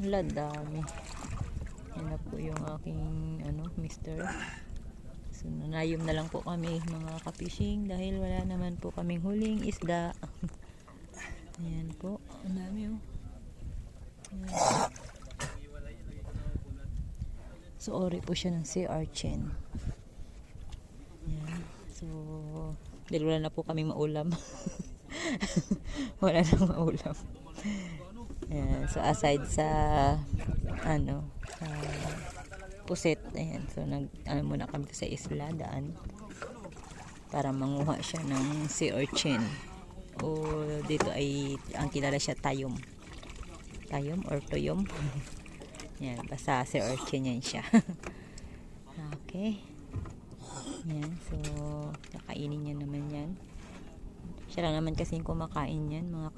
Wala, dami. Yan na po yung aking mister. So nanayom na lang po kami mga ka-fishing dahil wala naman po kaming huling isda. Ayan po, ang dami oh. Ayan. So ori po siya ng sea urchin. Ayan. So dahil wala na po kaming maulam. Wala na maulam. Ayan. So aside sa puset, ayan, so muna kami sa isla daan para manguha siya ng sea urchin, o dito ay ang kilala siya tayom or toyom. Yan, basta sea urchin yan siya. Okay, yan, so kakainin niya naman yan, siya lang naman kasing kumakain yan mga